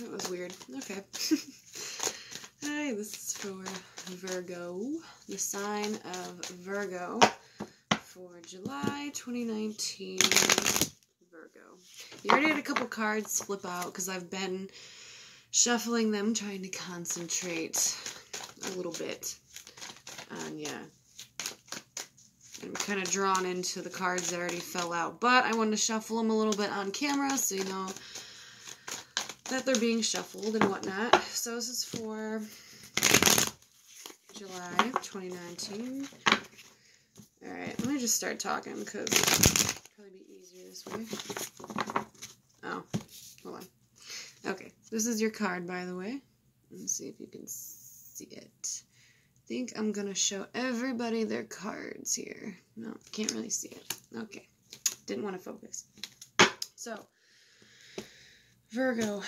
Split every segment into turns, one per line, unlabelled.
That was weird. Okay. Hi, this is for Virgo, the sign of Virgo for July 2019. Virgo. You already had a couple cards flip out because I've been shuffling them, trying to concentrate a little bit on, I'm kind of drawn into the cards that already fell out, but I wanted to shuffle them a little bit on camera so you know that they're being shuffled and whatnot. So this is for July 2019. Alright, let me just start talking because it'll probably be easier this way. Oh, hold on. Okay, this is your card, by the way. Let's see if you can see it. I think I'm going to show everybody their cards here. No, can't really see it. Okay, didn't want to focus. So, Virgo,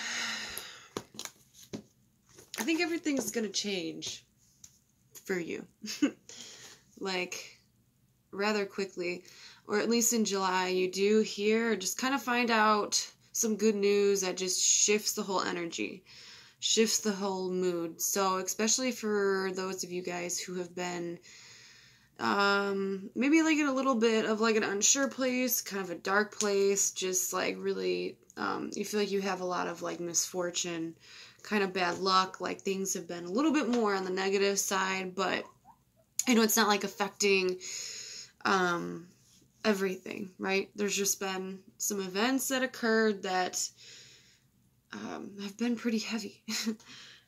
I think everything's going to change for you. Like, rather quickly, or at least in July, you do hear, just kind of find out some good news that just shifts the whole energy, shifts the whole mood. So especially for those of you guys who have been maybe like in a little bit of like an unsure place, kind of a dark place, just like really you feel like you have a lot of like misfortune, kind of bad luck, like things have been a little bit more on the negative side, but you know, it's not like affecting everything, right? There's just been some events that occurred that have been pretty heavy.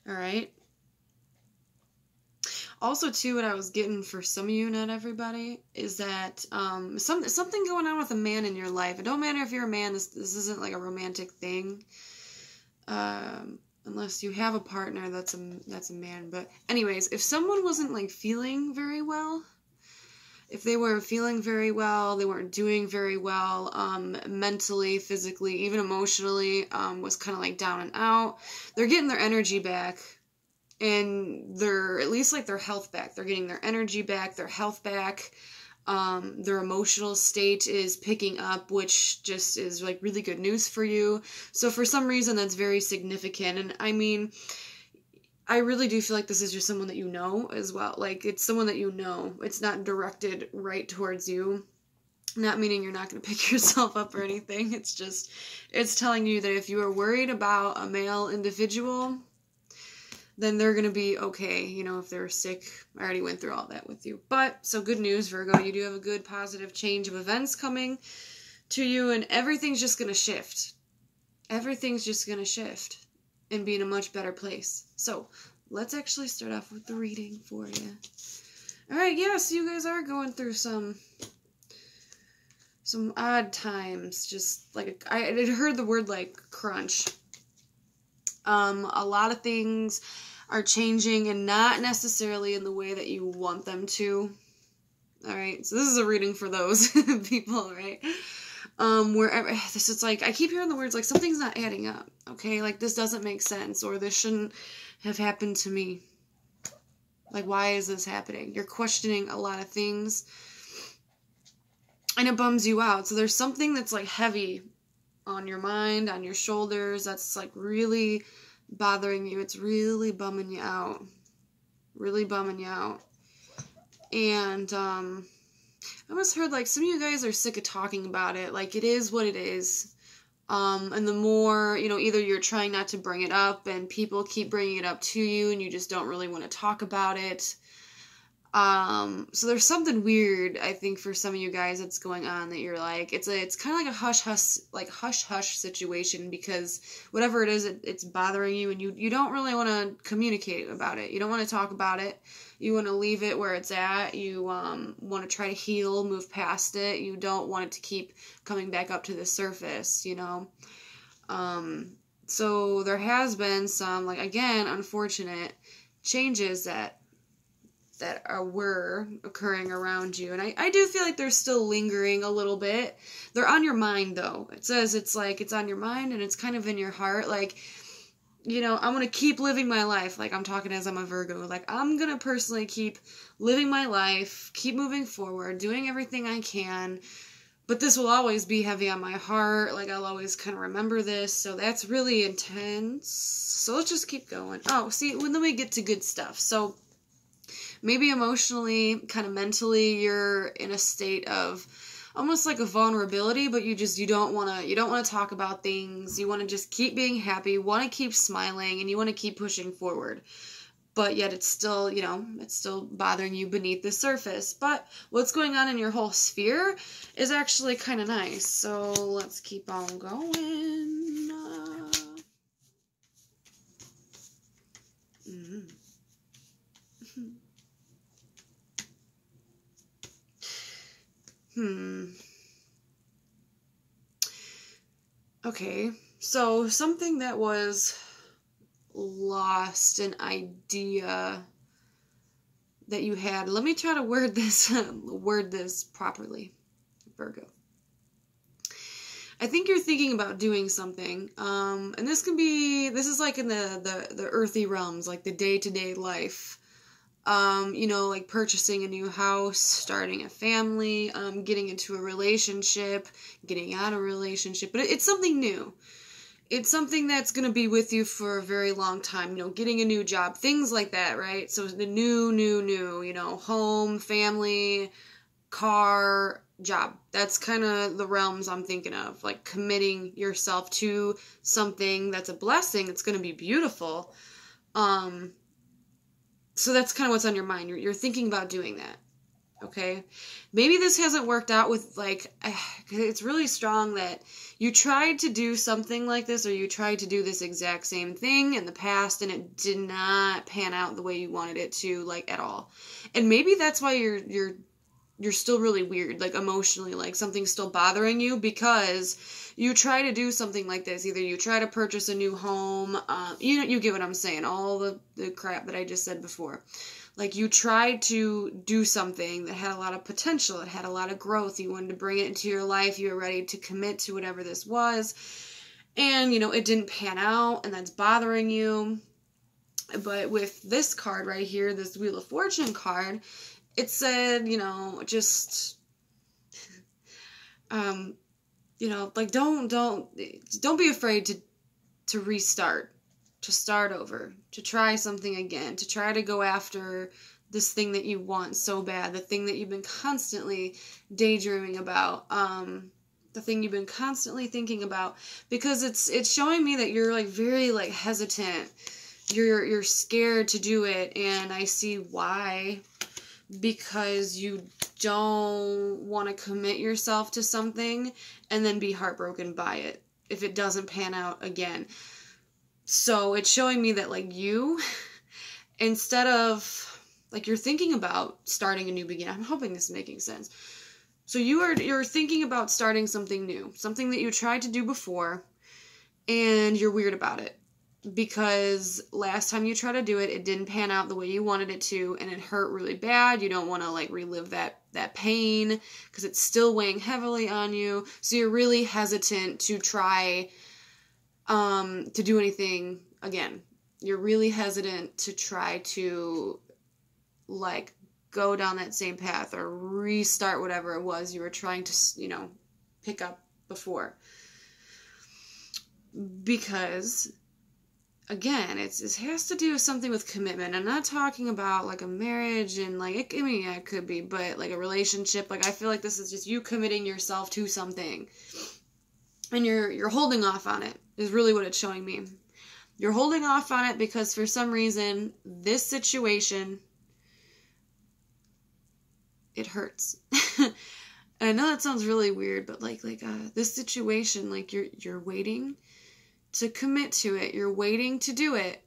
All right. Also, too, what I was getting for some of you, not everybody, is that something going on with a man in your life. It don't matter if you're a man. This isn't like a romantic thing, unless you have a partner that's a man. But anyways, if someone wasn't like feeling very well, if they weren't feeling very well, they weren't doing very well, mentally, physically, even emotionally, was kind of like down and out, they're getting their energy back, and they're, at least like their health back. They're getting their energy back, their health back, their emotional state is picking up, which just is like really good news for you. So for some reason, that's very significant, and I mean, I really do feel like this is just someone that you know as well. Like, it's someone that you know. It's not directed right towards you. Not meaning you're not going to pick yourself up or anything. It's just, it's telling you that if you are worried about a male individual, then they're going to be okay. You know, if they're sick, I already went through all that with you. But, so good news, Virgo. You do have a good positive change of events coming to you, and everything's just going to shift. Everything's just going to shift and be in a much better place. So, let's actually start off with the reading for you. Alright, yeah, so you guys are going through some odd times. Just, like, I had heard the word, like, crunch. A lot of things are changing and not necessarily in the way that you want them to. Alright, so this is a reading for those people, right? Wherever, this is like, I keep hearing the words like, something's not adding up, okay? Like, this doesn't make sense, or this shouldn't have happened to me. Like, why is this happening? You're questioning a lot of things, and it bums you out. So there's something that's, like, heavy on your mind, on your shoulders, that's, like, really bothering you. It's really bumming you out. Really bumming you out. And, I almost heard, like, some of you guys are sick of talking about it. Like, it is what it is. And the more, you know, either you're trying not to bring it up and people keep bringing it up to you and you just don't really want to talk about it. So there's something weird, I think, for some of you guys that's going on that you're like, it's kind of like a hush-hush situation, because whatever it is, it's bothering you, and you don't really want to communicate about it. You don't want to talk about it. You want to leave it where it's at. You want to try to heal, move past it. You don't want it to keep coming back up to the surface, you know? So there has been some, like, again, unfortunate changes that were occurring around you. And I do feel like they're still lingering a little bit. They're on your mind, though. It says it's like it's on your mind and it's kind of in your heart. Like, you know, I'm going to keep living my life. Like, I'm talking as I'm a Virgo. Like, I'm going to personally keep living my life, keep moving forward, doing everything I can, But this will always be heavy on my heart. Like, I'll always kind of remember this. So that's really intense. So let's just keep going. Oh, see, when then we get to good stuff. So maybe emotionally, kind of mentally, you're in a state of almost like a vulnerability, but you don't want to talk about things. You want to just keep being happy, you want to keep smiling, and you want to keep pushing forward. But yet it's still, it's still bothering you beneath the surface. But what's going on in your whole sphere is actually kind of nice. So let's keep on going. Okay, so something that was lost, an idea that you had. Let me try to word this properly, Virgo. I think you're thinking about doing something, and this is like in the earthy realms, like the day-to-day life. Like purchasing a new house, starting a family, getting into a relationship, getting out of a relationship, but it's something new. It's something that's going to be with you for a very long time, getting a new job, things like that, right? So the new, home, family, car, job. That's kind of the realms I'm thinking of, like committing yourself to something that's a blessing. It's going to be beautiful. So that's kind of what's on your mind. You're thinking about doing that. Okay? Maybe this hasn't worked out with, it's really strong that you tried to do something like this, or you tried to do this exact same thing in the past, and it did not pan out the way you wanted it to, at all. And maybe that's why you're still really weird, emotionally, something's still bothering you, because you try to do something like this. Either you try to purchase a new home, you get what I'm saying, all the crap that I just said before. You tried to do something that had a lot of potential, it had a lot of growth, you wanted to bring it into your life, you were ready to commit to whatever this was, and, it didn't pan out, and that's bothering you. But with this card right here, this Wheel of Fortune card, it said, just, don't be afraid to restart, to start over, to try something again, to try to go after this thing that you want so bad, the thing that you've been constantly daydreaming about, the thing you've been constantly thinking about, because it's showing me that you're very hesitant, you're scared to do it, and I see why. Because you don't want to commit yourself to something and then be heartbroken by it if it doesn't pan out again. So it's showing me that you, instead of you're thinking about starting a new beginning. I'm hoping this is making sense. So you're thinking about starting something new, something that you tried to do before, and you're weird about it. Because last time you tried to do it, it didn't pan out the way you wanted it to, and it hurt really bad. You don't want to relive that pain, because it's still weighing heavily on you. So you're really hesitant to try to do anything again. You're really hesitant to try to go down that same path or restart whatever it was you were trying to pick up before. Because again, it has to do with something with commitment. I'm not talking about a marriage and it could be, but a relationship. I feel like this is just you committing yourself to something, and you're holding off on it is really what it's showing me. You're holding off on it because for some reason this situation, it hurts. And I know that sounds really weird, but this situation, you're waiting to commit to it. You're waiting to do it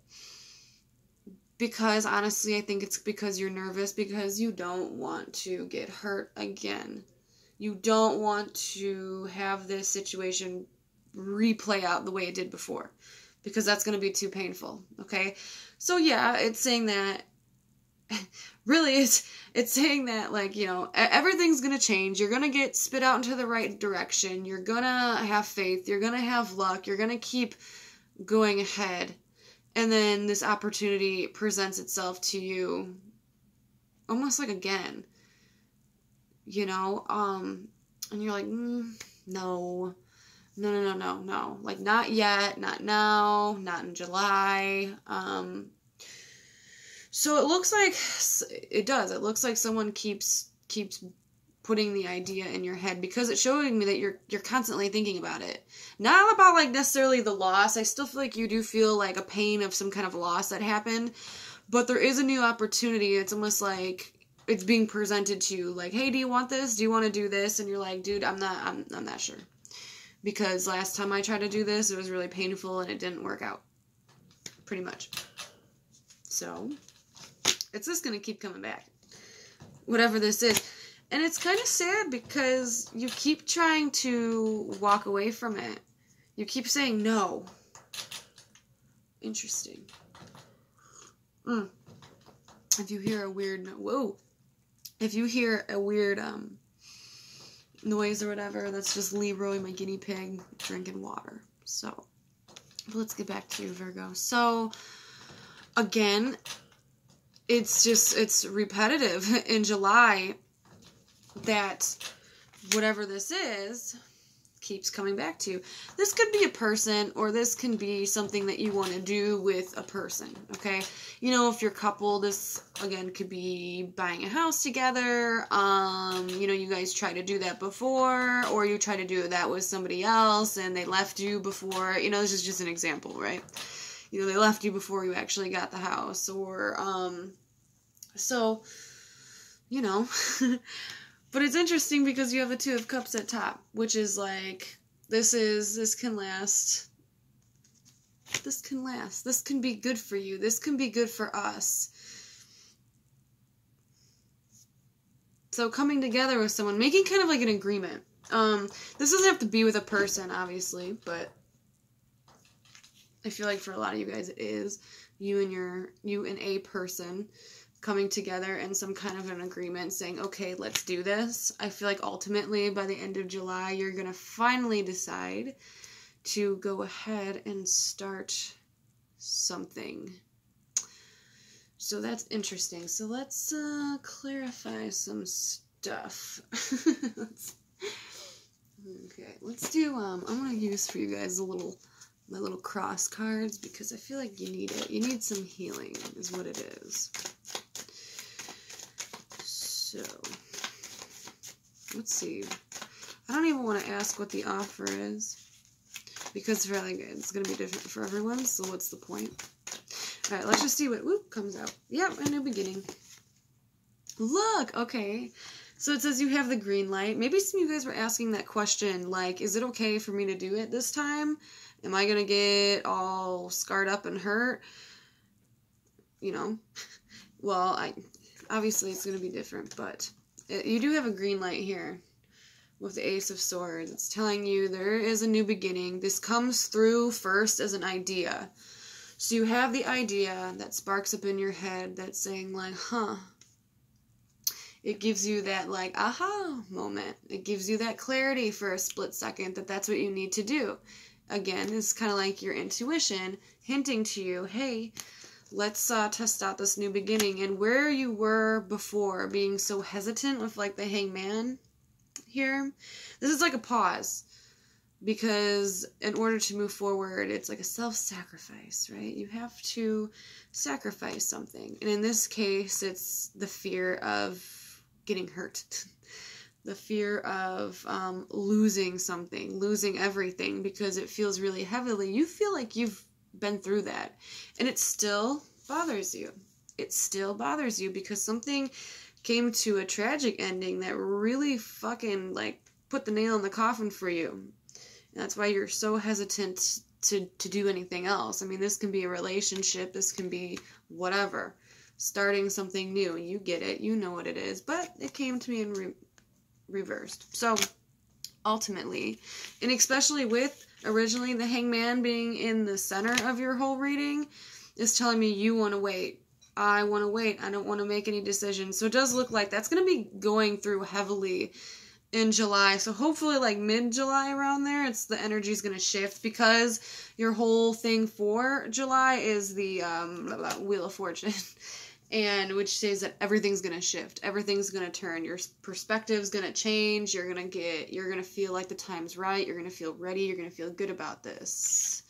because honestly, I think it's because you're nervous, because you don't want to get hurt again. You don't want to have this situation replay out the way it did before, because that's going to be too painful. Okay. So yeah, it's saying that really it's saying that everything's going to change. You're going to get spit out into the right direction. You're going to have faith. You're going to have luck. You're going to keep going ahead. And then this opportunity presents itself to you almost again, And you're like, no. No. Like, not yet, not now, not in July. So it looks like, it does. It looks like someone keeps putting the idea in your head, because it's showing me that you're constantly thinking about it. Not about, like, necessarily the loss. I still feel like you do feel like a pain of some kind of loss that happened, but there is a new opportunity. It's almost like it's being presented to you, like, hey, do you want this? Do you want to do this? And you're like, dude, I'm not sure. Because last time I tried to do this, it was really painful and it didn't work out. Pretty much. So, it's just going to keep coming back. Whatever this is. And it's kind of sad because you keep trying to walk away from it. You keep saying no. Interesting. If you hear a weird... Whoa. If you hear a weird noise or whatever, that's just Leroy, my guinea pig, drinking water. So, let's get back to you, Virgo. So, again, it's repetitive in July that whatever this is keeps coming back to you. This could be a person, or this can be something that you want to do with a person, okay? You know, if you're coupled, this, again, could be buying a house together. You know, you guys tried to do that before, or you try to do that with somebody else, and they left you before. You know, this is just an example, right? You know, they left you before you actually got the house, or, so, you know... But it's interesting because you have the Two of Cups at top, which is like, this can last. This can last. This can be good for you. This can be good for us. So coming together with someone, making kind of like an agreement. This doesn't have to be with a person, obviously, but I feel like for a lot of you guys it is. You and a person coming together in some kind of an agreement, saying, okay, let's do this. I feel like ultimately by the end of July, you're going to finally decide to go ahead and start something. So that's interesting. So let's clarify some stuff. Okay, let's do, I'm going to use for you guys my little cross cards, because I feel like you need it. You need some healing is what it is. So, let's see. I don't even want to ask what the offer is, because it's going to be different for everyone, so what's the point? Alright, let's just see what comes out. Yep, a new beginning. Look, okay. So it says you have the green light. Maybe some of you guys were asking that question, like, is it okay for me to do it this time? Am I going to get all scarred up and hurt? You know? Well, obviously it's going to be different, but you do have a green light here with the Ace of Swords. It's telling you there is a new beginning. This comes through first as an idea. So you have the idea that sparks up in your head that's saying, like, huh. It gives you that, like, aha moment. It gives you that clarity for a split second that that's what you need to do. Again, it's kind of like your intuition hinting to you, hey, let's test out this new beginning. And where you were before, being so hesitant with, like, the Hangman here, this is like a pause. Because in order to move forward, it's like a self-sacrifice, right? You have to sacrifice something. And in this case, it's the fear of getting hurt. The fear of losing something, losing everything, because it feels really heavily. You feel like you've been through that. And it still bothers you. It still bothers you because something came to a tragic ending that really fucking, like, put the nail in the coffin for you. And that's why you're so hesitant to do anything else. I mean, this can be a relationship. This can be whatever. Starting something new. You get it. You know what it is. But it came to me in reversed. So, ultimately, and especially with originally the Hangman being in the center of your whole reading, is telling me you want to wait. I want to wait. I don't want to make any decisions. So it does look like that's going to be going through heavily in July. So hopefully like mid-July around there, the energy's going to shift, because your whole thing for July is the Wheel of Fortune. and which says that everything's going to shift. Everything's going to turn. Your perspective's going to change. You're going to feel like the time's right. You're going to feel ready. You're going to feel good about this.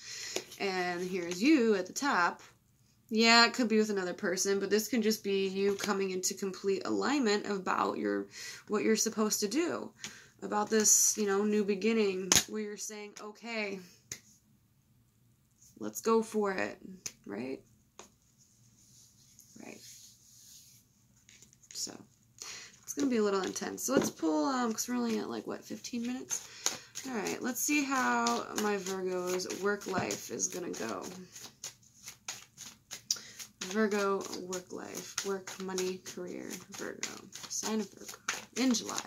And here's you at the top. Yeah, it could be with another person, but this can just be you coming into complete alignment about what you're supposed to do. About this, new beginning where you're saying, okay, let's go for it, right? Right. So, it's going to be a little intense. So let's pull, because we're only at, 15 minutes? All right, let's see how my Virgo's work life is going to go. Virgo, work life, work, money, career, Virgo, sign of Virgo, in July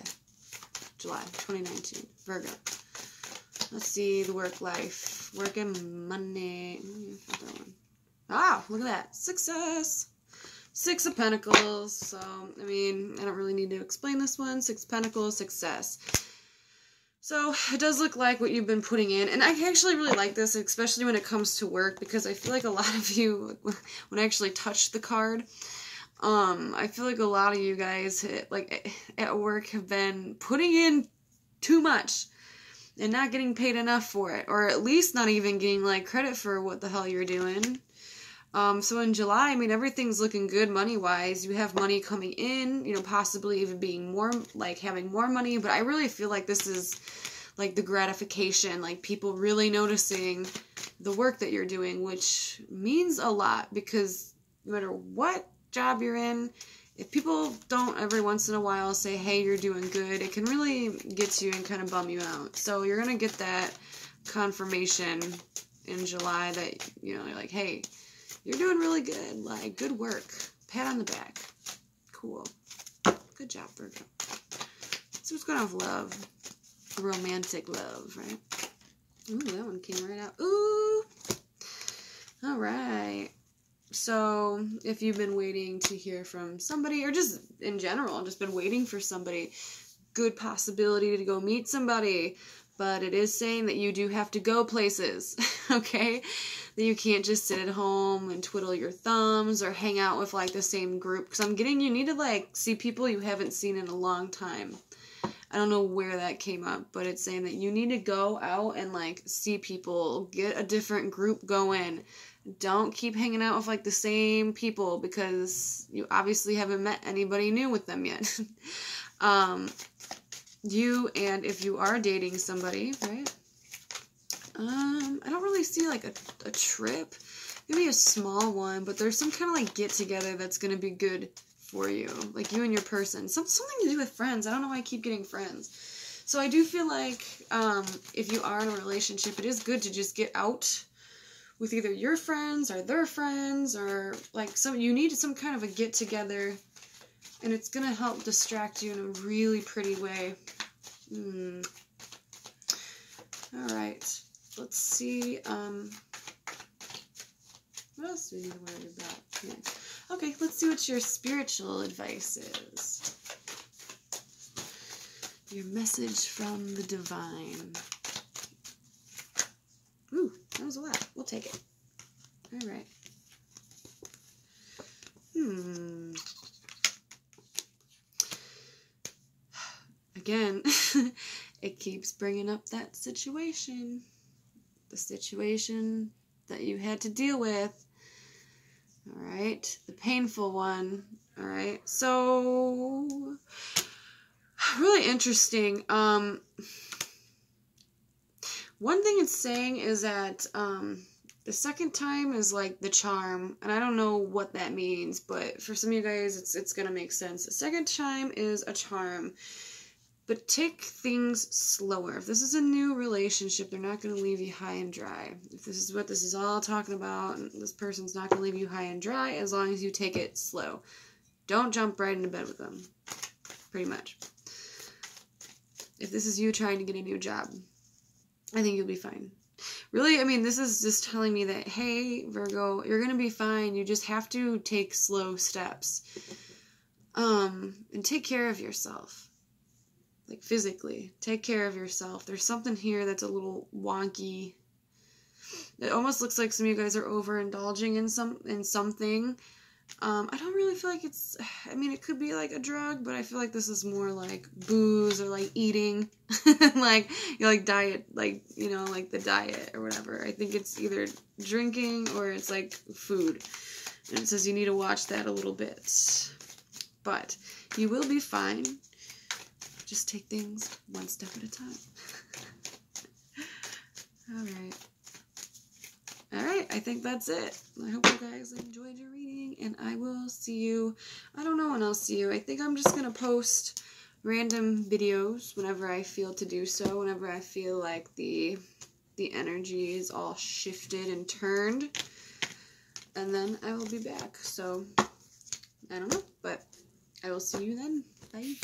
2019, Virgo. Let's see the work life, work and money. That one. Ah, look at that, success. 6 of Pentacles. So, I don't really need to explain this one. 6 of Pentacles, success. So, it does look like what you've been putting in. And I actually really like this, especially when it comes to work, because I feel like a lot of you, when I actually touch the card, I feel like a lot of you guys, at work, have been putting in too much and not getting paid enough for it. Or at least not even getting, credit for what the hell you're doing. So in July, everything's looking good money-wise. You have money coming in, possibly even being more, having more money. But I really feel like this is, the gratification, people really noticing the work that you're doing, which means a lot because no matter what job you're in, if people don't every once in a while say, hey, you're doing good, it can really get to you and kind of bum you out. So you're going to get that confirmation in July that, you're like, hey, you're doing really good. Good work. Pat on the back. Cool. Good job, Virgo. So what's going on with love? Romantic love, right? Ooh, that one came right out. Ooh! All right. So, if you've been waiting to hear from somebody, or just in general, just been waiting for somebody, good possibility to go meet somebody. But it is saying that you do have to go places, okay? That you can't just sit at home and twiddle your thumbs or hang out with, the same group. Because I'm getting you need to, see people you haven't seen in a long time. I don't know where that came up, but it's saying that you need to go out and, see people. Get a different group going. Don't keep hanging out with, the same people because you obviously haven't met anybody new with them yet. You, and if you are dating somebody, right? I don't really see, a trip. Maybe a small one, but there's some kind of, get-together that's going to be good for you. You and your person. Something to do with friends. I don't know why I keep getting friends. So I do feel like, if you are in a relationship, it is good to just get out with either your friends or their friends or, you need some kind of a get-together. And it's going to help distract you in a really pretty way. Alright. Let's see. What else do we need to worry about? Yeah. Okay, let's see what your spiritual advice is. Your message from the divine. Ooh, that was a lot. We'll take it. Alright. Again, it keeps bringing up that situation. The situation that you had to deal with. Alright, the painful one. Alright, so really interesting. One thing it's saying is that the second time is the charm, and I don't know what that means, but for some of you guys it's gonna make sense. The second time is a charm. But take things slower. If this is a new relationship, they're not going to leave you high and dry. If this is what this is all talking about, this person's not going to leave you high and dry as long as you take it slow. Don't jump right into bed with them. Pretty much. If this is you trying to get a new job, I think you'll be fine. Really, this is just telling me that, hey, Virgo, you're going to be fine. You just have to take slow steps. And take care of yourself. Physically. Take care of yourself. There's something here that's a little wonky. It almost looks like some of you guys are overindulging in something. I don't really feel like it's, I mean, it could be like a drug, but I feel like this is more like booze or like eating, like, you know, like diet, like, you know, like the diet or whatever. I think it's either drinking or it's like food. And it says you need to watch that a little bit. But you will be fine. Just take things one step at a time. Alright, I think that's it. I hope you guys enjoyed your reading, and I will see you, I don't know when I'll see you. I think I'm just going to post random videos whenever I feel to do so, whenever I feel like the energy is all shifted and turned, and then I will be back. So, I don't know, but I will see you then. Bye.